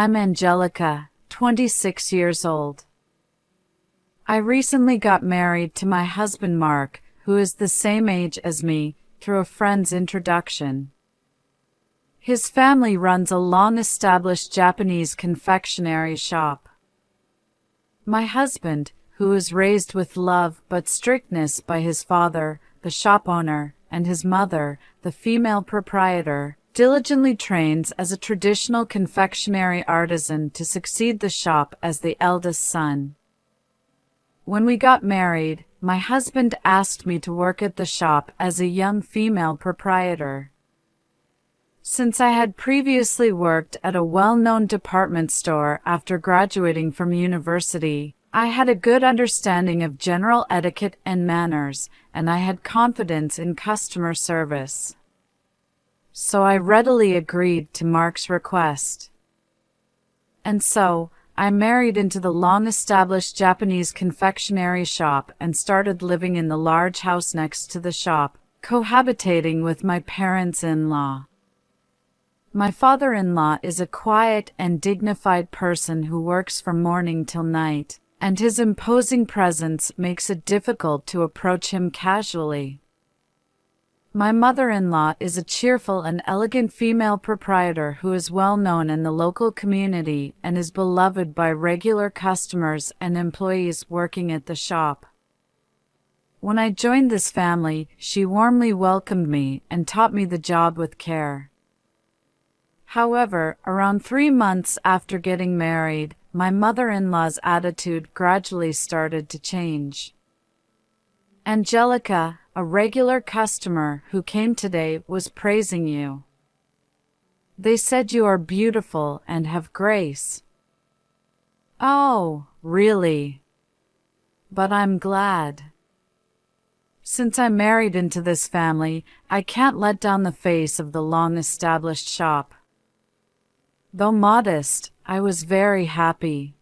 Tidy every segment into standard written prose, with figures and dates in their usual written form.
I'm Angelica, 26 years old. I recently got married to my husband Mark, who is the same age as me, through a friend's introduction. His family runs a long-established Japanese confectionery shop. My husband, who was raised with love but strictness by his father, the shop owner, and his mother, the female proprietor, diligently trains as a traditional confectionery artisan to succeed the shop as the eldest son. When we got married, my husband asked me to work at the shop as a young female proprietor. Since I had previously worked at a well-known department store after graduating from university, I had a good understanding of general etiquette and manners, and I had confidence in customer service. So I readily agreed to Mark's request. And so, I married into the long-established Japanese confectionery shop and started living in the large house next to the shop, cohabitating with my parents-in-law. My father-in-law is a quiet and dignified person who works from morning till night, and his imposing presence makes it difficult to approach him casually. My mother-in-law is a cheerful and elegant female proprietor who is well known in the local community and is beloved by regular customers and employees working at the shop. When I joined this family, she warmly welcomed me and taught me the job with care. However, around 3 months after getting married, my mother-in-law's attitude gradually started to change. Angelica, a regular customer who came today, was praising you. They said you are beautiful and have grace. Oh, really? But I'm glad. Since I married into this family, I can't let down the face of the long-established shop. Though modest, I was very happy.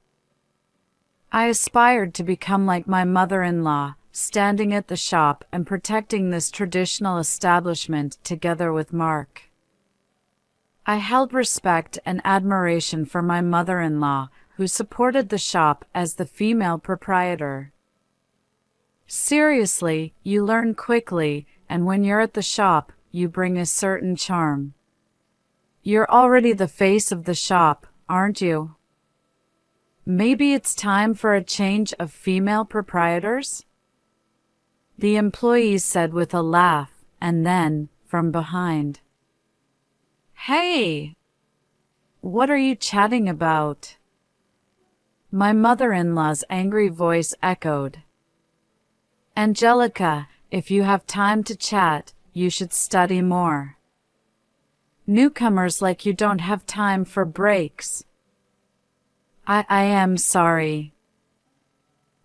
I aspired to become like my mother-in-law, standing at the shop and protecting this traditional establishment together with Mark. I held respect and admiration for my mother-in-law, who supported the shop as the female proprietor. Seriously, you learn quickly, and when you're at the shop, you bring a certain charm. You're already the face of the shop, aren't you? Maybe it's time for a change of female proprietors? The employee said with a laugh, and then, from behind, "Hey! What are you chatting about?" My mother-in-law's angry voice echoed. "Angelica, if you have time to chat, you should study more. Newcomers like you don't have time for breaks." I am sorry.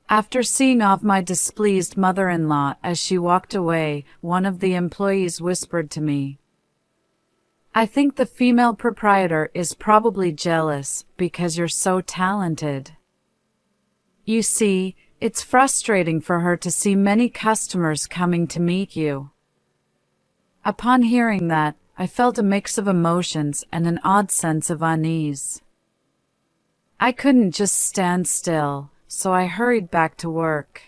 After seeing off my displeased mother-in-law as she walked away, one of the employees whispered to me, "I think the female proprietor is probably jealous because you're so talented. You see, it's frustrating for her to see many customers coming to meet you." Upon hearing that, I felt a mix of emotions and an odd sense of unease. I couldn't just stand still, so I hurried back to work.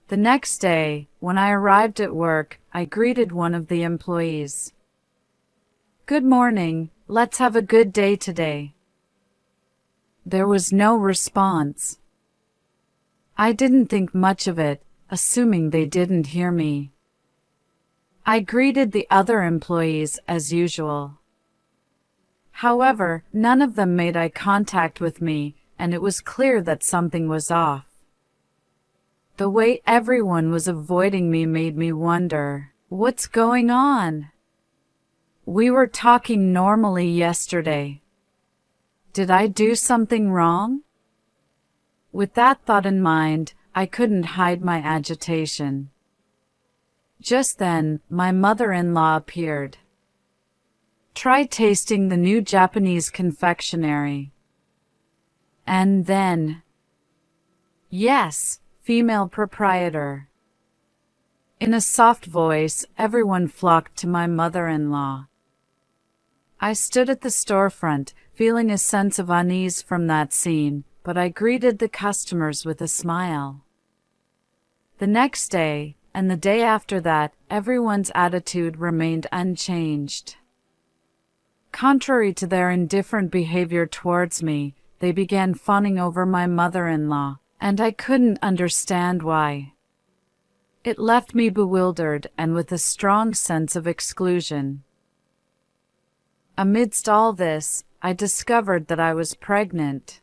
The next day, when I arrived at work, I greeted one of the employees. "Good morning, let's have a good day today." There was no response. I didn't think much of it, assuming they didn't hear me. I greeted the other employees as usual. However, none of them made eye contact with me, and it was clear that something was off. The way everyone was avoiding me made me wonder, what's going on? We were talking normally yesterday. Did I do something wrong? With that thought in mind, I couldn't hide my agitation. Just then, my mother-in-law appeared. "Try tasting the new Japanese confectionery." And then, "Yes, female proprietor." In a soft voice, everyone flocked to my mother-in-law. I stood at the storefront, feeling a sense of unease from that scene, but I greeted the customers with a smile. The next day, and the day after that, everyone's attitude remained unchanged. Contrary to their indifferent behavior towards me, they began fawning over my mother-in-law, and I couldn't understand why. It left me bewildered and with a strong sense of exclusion. Amidst all this, I discovered that I was pregnant.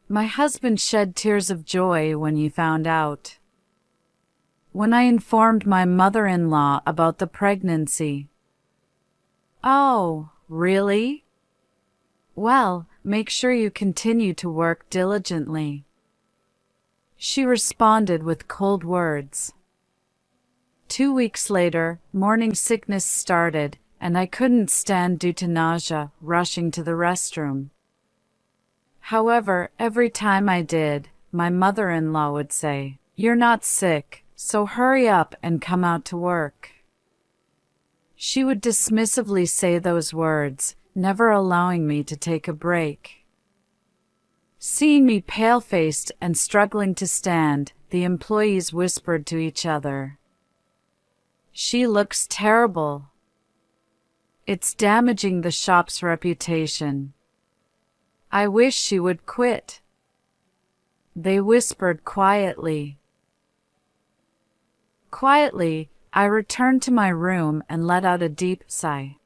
My husband shed tears of joy when he found out. When I informed my mother-in-law about the pregnancy, "Oh, really? Well, make sure you continue to work diligently," she responded with cold words. 2 weeks later, morning sickness started, and I couldn't stand due to nausea, rushing to the restroom. However, every time I did, my mother-in-law would say, "You're not sick, so hurry up and come out to work." She would dismissively say those words, never allowing me to take a break. Seeing me pale-faced and struggling to stand, the employees whispered to each other, "She looks terrible. It's damaging the shop's reputation. I wish she would quit." They whispered quietly. Quietly, I returned to my room and let out a deep sigh.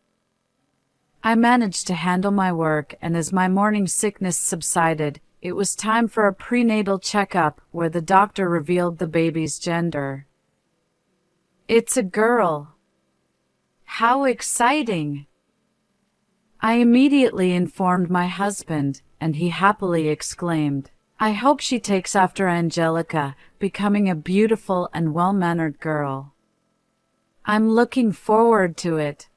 I managed to handle my work, and as my morning sickness subsided, it was time for a prenatal checkup where the doctor revealed the baby's gender. "It's a girl." "How exciting!" I immediately informed my husband, and he happily exclaimed, "I hope she takes after Angelica, becoming a beautiful and well-mannered girl. I'm looking forward to it.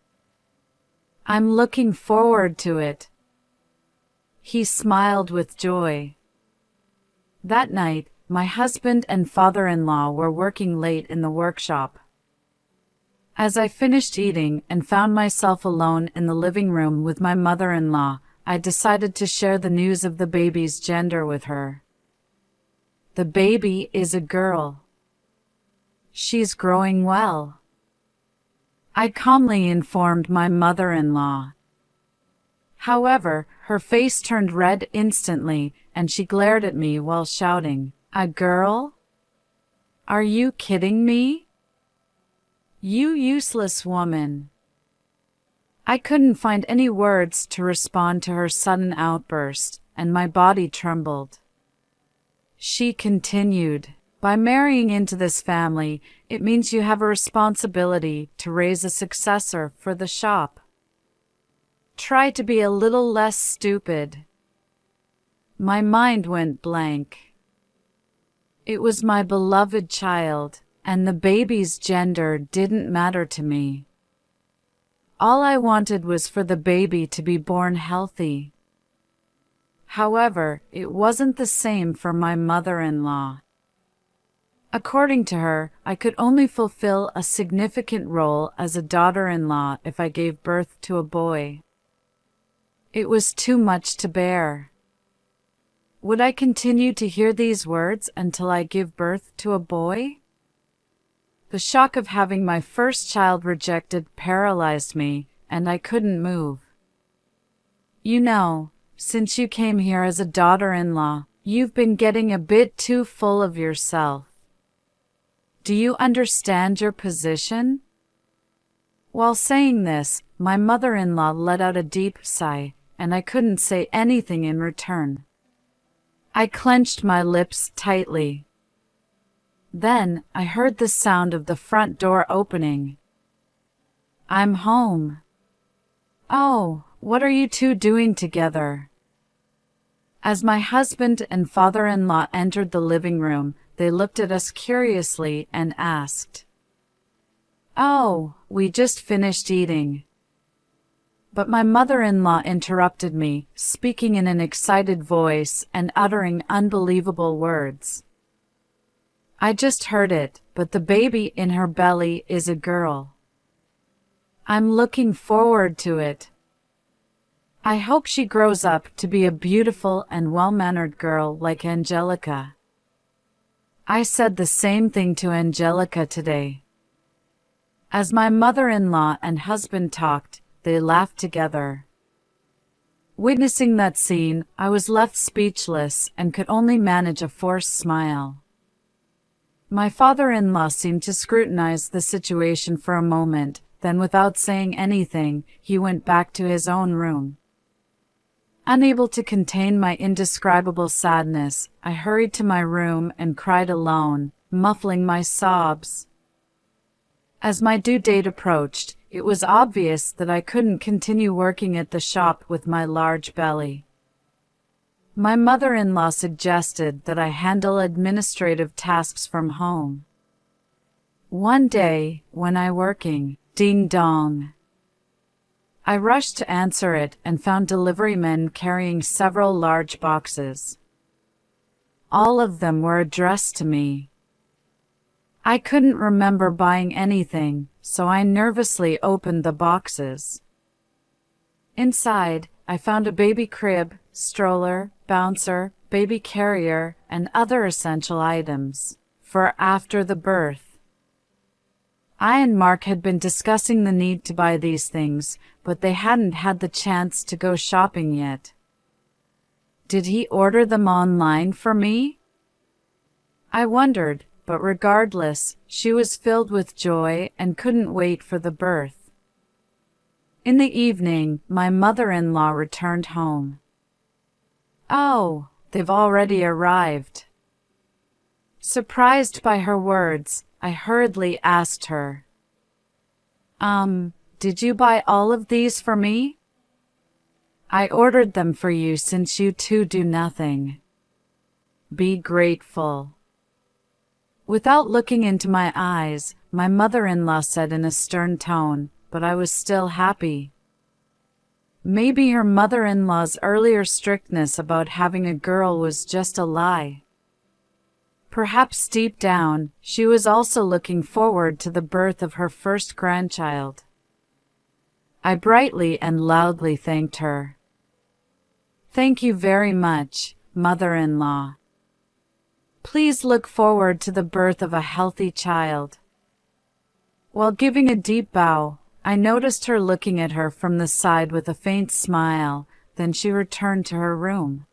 I'm looking forward to it." He smiled with joy. That night, my husband and father-in-law were working late in the workshop. As I finished eating and found myself alone in the living room with my mother-in-law, I decided to share the news of the baby's gender with her. "The baby is a girl. She's growing well," I calmly informed my mother-in-law. However, her face turned red instantly, and she glared at me while shouting, "A girl? Are you kidding me? You useless woman." I couldn't find any words to respond to her sudden outburst, and my body trembled. She continued, "By marrying into this family, it means you have a responsibility to raise a successor for the shop. Try to be a little less stupid." My mind went blank. It was my beloved child, and the baby's gender didn't matter to me. All I wanted was for the baby to be born healthy. However, it wasn't the same for my mother-in-law. According to her, I could only fulfill a significant role as a daughter-in-law if I gave birth to a boy. It was too much to bear. Would I continue to hear these words until I give birth to a boy? The shock of having my first child rejected paralyzed me, and I couldn't move. "You know, since you came here as a daughter-in-law, you've been getting a bit too full of yourself. Do you understand your position?" While saying this, my mother-in-law let out a deep sigh, and I couldn't say anything in return. I clenched my lips tightly. Then I heard the sound of the front door opening. "I'm home." "Oh, what are you two doing together?" As my husband and father-in-law entered the living room, they looked at us curiously and asked, "Oh, we just finished eating." But my mother-in-law interrupted me, speaking in an excited voice and uttering unbelievable words. "I just heard it, but the baby in her belly is a girl. I'm looking forward to it." I hope she grows up to be a beautiful and well-mannered girl like Angelica. I said the same thing to Angelica today. As my mother-in-law and husband talked, they laughed together. Witnessing that scene, I was left speechless and could only manage a forced smile. My father-in-law seemed to scrutinize the situation for a moment, then without saying anything, he went back to his own room. Unable to contain my indescribable sadness, I hurried to my room and cried alone, muffling my sobs. As my due date approached, it was obvious that I couldn't continue working at the shop with my large belly. My mother-in-law suggested that I handle administrative tasks from home. One day, when I working, ding dong. I rushed to answer it and found delivery men carrying several large boxes. All of them were addressed to me. I couldn't remember buying anything, so I nervously opened the boxes. Inside, I found a baby crib, stroller, bouncer, baby carrier, and other essential items for after the birth. I and Mark had been discussing the need to buy these things, but they hadn't had the chance to go shopping yet. Did he order them online for me? I wondered, but regardless, she was filled with joy and couldn't wait for the birth. In the evening, my mother-in-law returned home. "Oh, they've already arrived." Surprised by her words, I hurriedly asked her, Did you buy all of these for me?" "I ordered them for you since you two do nothing. Be grateful." Without looking into my eyes, my mother-in-law said in a stern tone, but I was still happy. Maybe your mother-in-law's earlier strictness about having a girl was just a lie. Perhaps deep down, she was also looking forward to the birth of her first grandchild. I brightly and loudly thanked her. "Thank you very much, mother-in-law. Please look forward to the birth of a healthy child." While giving a deep bow, I noticed her looking at her from the side with a faint smile, then she returned to her room.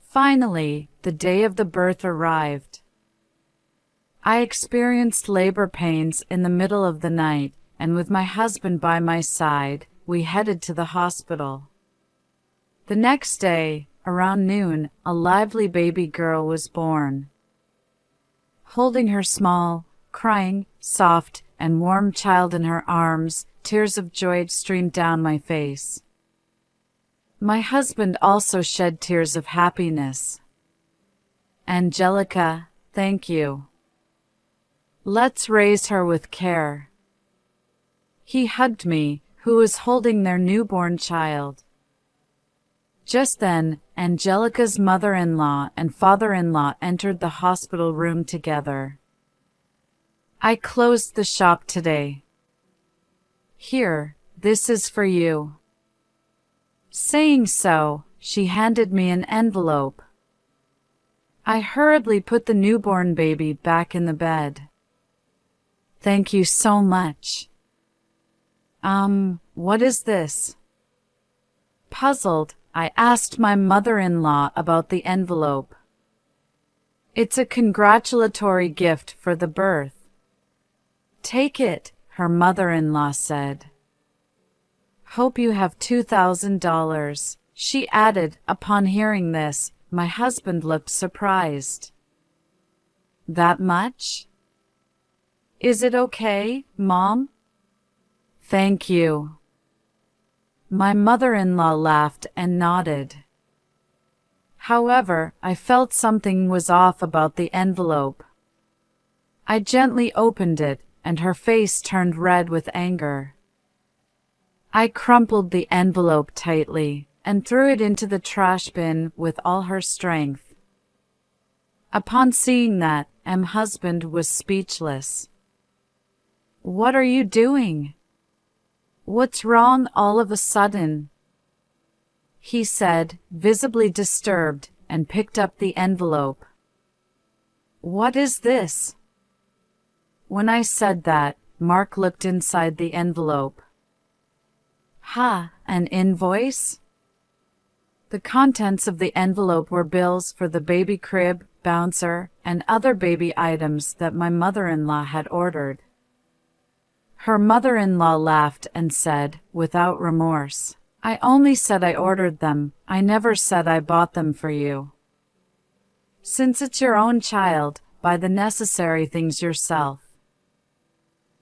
Finally, the day of the birth arrived. I experienced labor pains in the middle of the night, and with my husband by my side, we headed to the hospital. The next day, around noon, a lively baby girl was born. Holding her small, crying, soft, and warm child in her arms, tears of joy streamed down my face. My husband also shed tears of happiness. "Angelica, thank you. Let's raise her with care." He hugged me, who was holding their newborn child. Just then, Angelica's mother-in-law and father-in-law entered the hospital room together. "I closed the shop today. Here, this is for you." Saying so, she handed me an envelope. I hurriedly put the newborn baby back in the bed. "Thank you so much." What is this?" Puzzled, I asked my mother-in-law about the envelope. "It's a congratulatory gift for the birth." "Take it," her mother-in-law said. "Hope you have $2,000, she added. Upon hearing this, my husband looked surprised. "That much? Is it okay, Mom?" "Thank you." My mother-in-law laughed and nodded. However, I felt something was off about the envelope. I gently opened it, and her face turned red with anger. I crumpled the envelope tightly and threw it into the trash bin with all her strength. Upon seeing that, my husband was speechless. "What are you doing? What's wrong all of a sudden?" he said, visibly disturbed, and picked up the envelope. "What is this?" When I said that, Mark looked inside the envelope. "Ha, an invoice?" The contents of the envelope were bills for the baby crib, bouncer, and other baby items that my mother-in-law had ordered. Her mother-in-law laughed and said, without remorse, "I only said I ordered them. I never said I bought them for you. Since it's your own child, buy the necessary things yourself."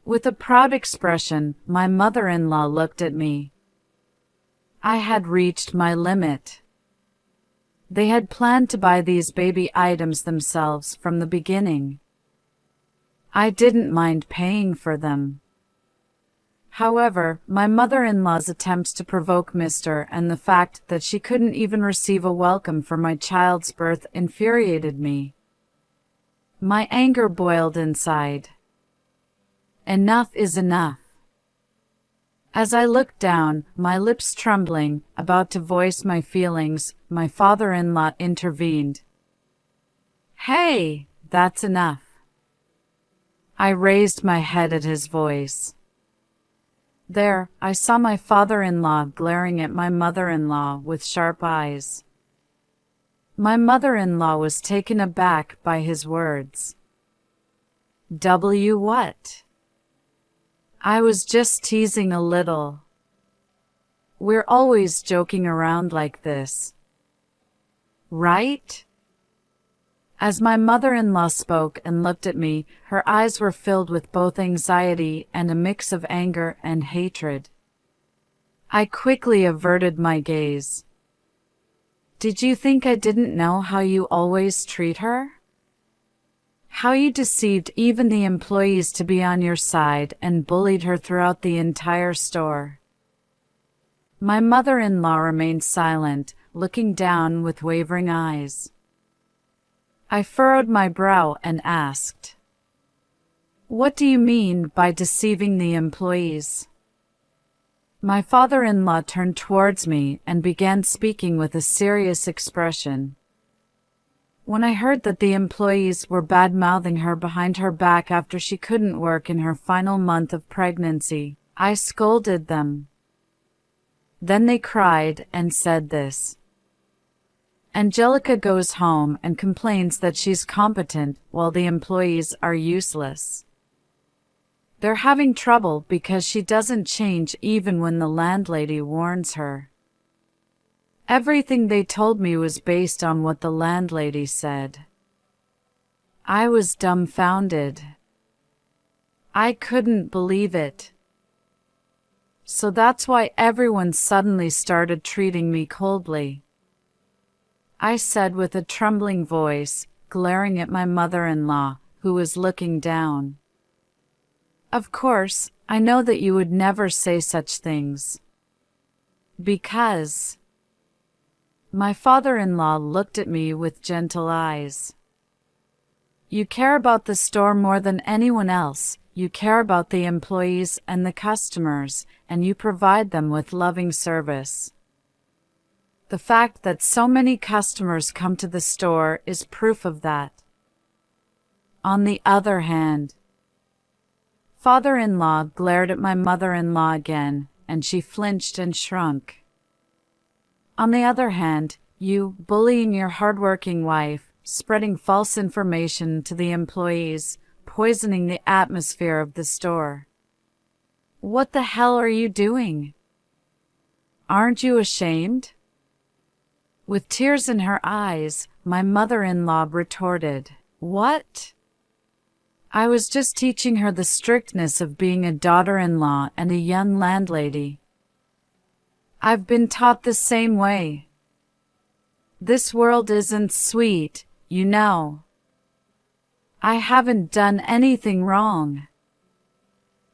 With a proud expression, my mother-in-law looked at me. I had reached my limit. They had planned to buy these baby items themselves from the beginning. I didn't mind paying for them. However, my mother-in-law's attempts to provoke Mr. and the fact that she couldn't even receive a welcome for my child's birth infuriated me. My anger boiled inside. Enough is enough. As I looked down, my lips trembling, about to voice my feelings, my father-in-law intervened. "Hey, that's enough." I raised my head at his voice. There, I saw my father-in-law glaring at my mother-in-law with sharp eyes. My mother-in-law was taken aback by his words. "W what?" I was just teasing a little. We're always joking around like this, right? As my mother-in-law spoke and looked at me, her eyes were filled with both anxiety and a mix of anger and hatred. I quickly averted my gaze. "Did you think I didn't know how you always treat her? How you deceived even the employees to be on your side and bullied her throughout the entire store?" My mother-in-law remained silent, looking down with wavering eyes. I furrowed my brow and asked, "What do you mean by deceiving the employees?" My father-in-law turned towards me and began speaking with a serious expression. When I heard that the employees were bad-mouthing her behind her back after she couldn't work in her final month of pregnancy, I scolded them. Then they cried and said this: "Angelica goes home and complains that she's competent while the employees are useless. They're having trouble because she doesn't change even when the landlady warns her." Everything they told me was based on what the landlady said. I was dumbfounded. I couldn't believe it. "So that's why everyone suddenly started treating me coldly," I said with a trembling voice, glaring at my mother-in-law, who was looking down. "Of course, I know that you would never say such things. Because..." My father-in-law looked at me with gentle eyes. "You care about the store more than anyone else. You care about the employees and the customers, and you provide them with loving service. The fact that so many customers come to the store is proof of that. On the other hand..." Father-in-law glared at my mother-in-law again, and she flinched and shrunk. "On the other hand, you bullying your hardworking wife, spreading false information to the employees, poisoning the atmosphere of the store. What the hell are you doing? Aren't you ashamed?" With tears in her eyes, my mother-in-law retorted, "What? I was just teaching her the strictness of being a daughter-in-law and a young landlady. I've been taught the same way. This world isn't sweet, you know. I haven't done anything wrong."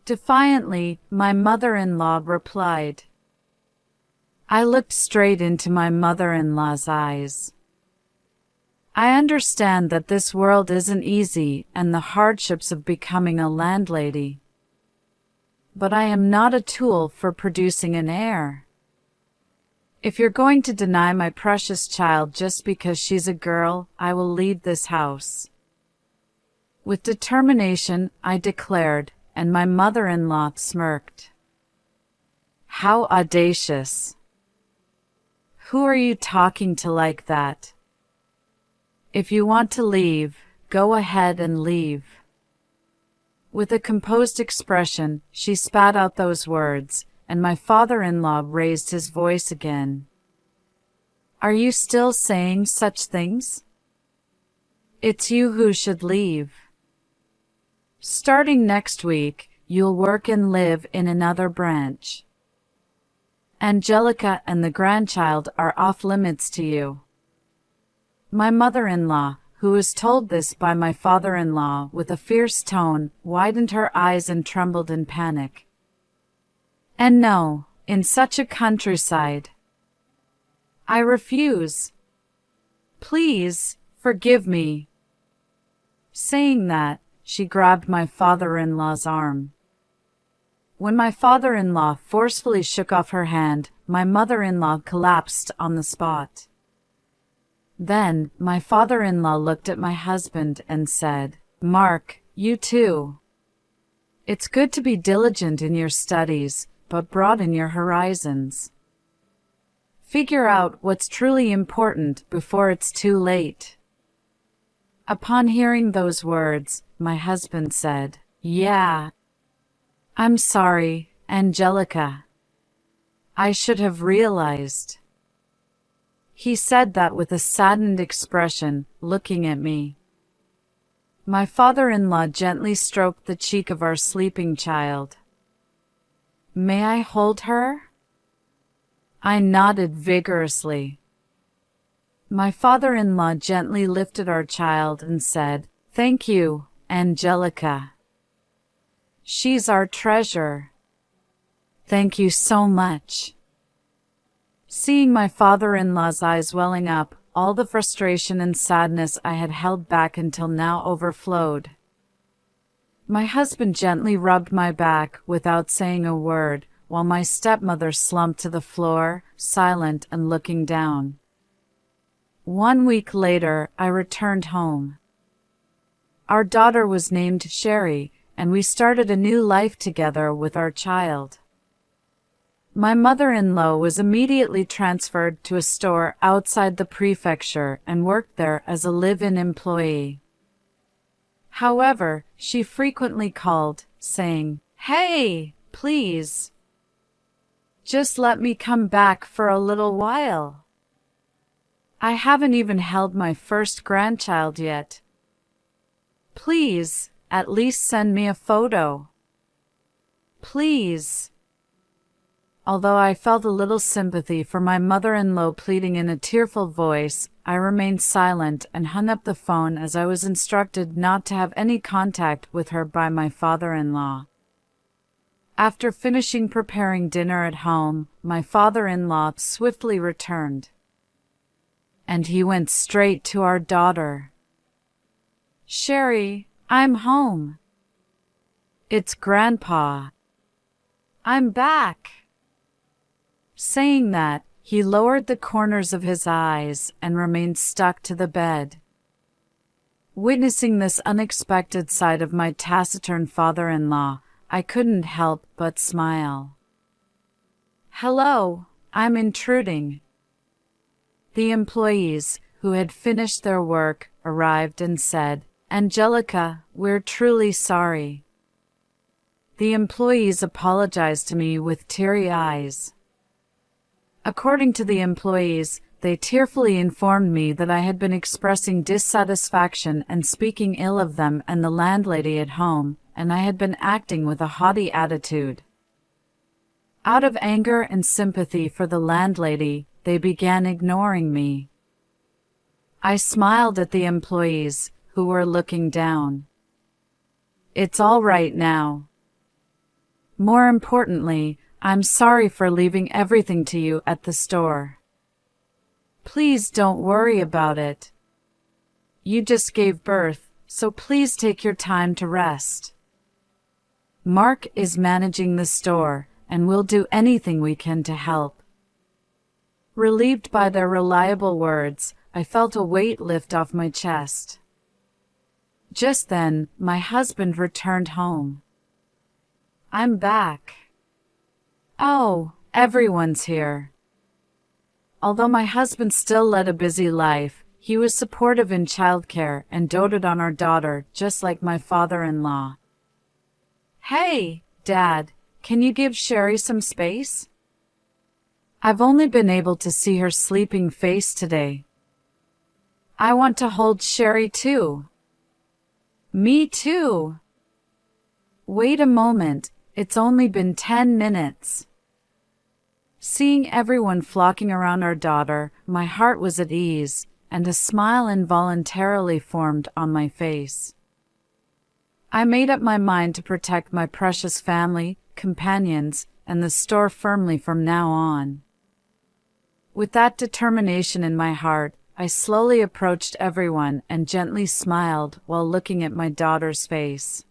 Defiantly, my mother-in-law replied. I looked straight into my mother-in-law's eyes. "I understand that this world isn't easy and the hardships of becoming a landlady. But I am not a tool for producing an heir. If you're going to deny my precious child just because she's a girl, I will leave this house. With determination, I declared, and my mother-in-law smirked. How audacious! Who are you talking to like that? If you want to leave, go ahead and leave. With a composed expression, she spat out those words, and my father-in-law raised his voice again. Are you still saying such things? It's you who should leave. Starting next week, you'll work and live in another branch. Angelica and the grandchild are off limits to you. My mother-in-law, who was told this by my father-in-law with a fierce tone, widened her eyes and trembled in panic. And no, in such a countryside. I refuse. Please, forgive me. Saying that, she grabbed my father-in-law's arm. When my father-in-law forcefully shook off her hand, my mother-in-law collapsed on the spot. Then, my father-in-law looked at my husband and said, Mark, you too. It's good to be diligent in your studies, but broaden your horizons. Figure out what's truly important before it's too late. Upon hearing those words, my husband said, Yeah. I'm sorry, Angelica. I should have realized. He said that with a saddened expression, looking at me. My father-in-law gently stroked the cheek of our sleeping child. May I hold her? I nodded vigorously. My father-in-law gently lifted our child and said, Thank you, Angelica. She's our treasure. Thank you so much. Seeing my father-in-law's eyes welling up, all the frustration and sadness I had held back until now overflowed. My husband gently rubbed my back without saying a word, while my stepmother slumped to the floor, silent and looking down. 1 week later, I returned home. Our daughter was named Sherry, and we started a new life together with our child. My mother-in-law was immediately transferred to a store outside the prefecture and worked there as a live-in employee. However, she frequently called, saying, Hey, please. Just let me come back for a little while. I haven't even held my first grandchild yet. Please, at least send me a photo. Please. Although I felt a little sympathy for my mother-in-law pleading in a tearful voice, I remained silent and hung up the phone as I was instructed not to have any contact with her by my father-in-law. After finishing preparing dinner at home, my father-in-law swiftly returned. And he went straight to our daughter. Sherry, I'm home. It's Grandpa. I'm back. Saying that, he lowered the corners of his eyes and remained stuck to the bed. Witnessing this unexpected side of my taciturn father-in-law, I couldn't help but smile. Hello, I'm intruding. The employees, who had finished their work, arrived and said, Angelica, we're truly sorry. The employees apologized to me with teary eyes. According to the employees, they tearfully informed me that I had been expressing dissatisfaction and speaking ill of them and the landlady at home, and I had been acting with a haughty attitude. Out of anger and sympathy for the landlady, they began ignoring me. I smiled at the employees, who were looking down. It's all right now. More importantly, I'm sorry for leaving everything to you at the store. Please don't worry about it. You just gave birth, so please take your time to rest. Mark is managing the store, and we'll do anything we can to help. Relieved by their reliable words, I felt a weight lift off my chest. Just then, my husband returned home. "I'm back." "Oh, everyone's here." Although my husband still led a busy life, he was supportive in childcare and doted on our daughter just like my father-in-law. "Hey, Dad, can you give Sherry some space? I've only been able to see her sleeping face today. I want to hold Sherry too." "Me too." "Wait a moment, it's only been 10 minutes. Seeing everyone flocking around our daughter, my heart was at ease, and a smile involuntarily formed on my face. I made up my mind to protect my precious family, companions, and the store firmly from now on. With that determination in my heart, I slowly approached everyone and gently smiled while looking at my daughter's face.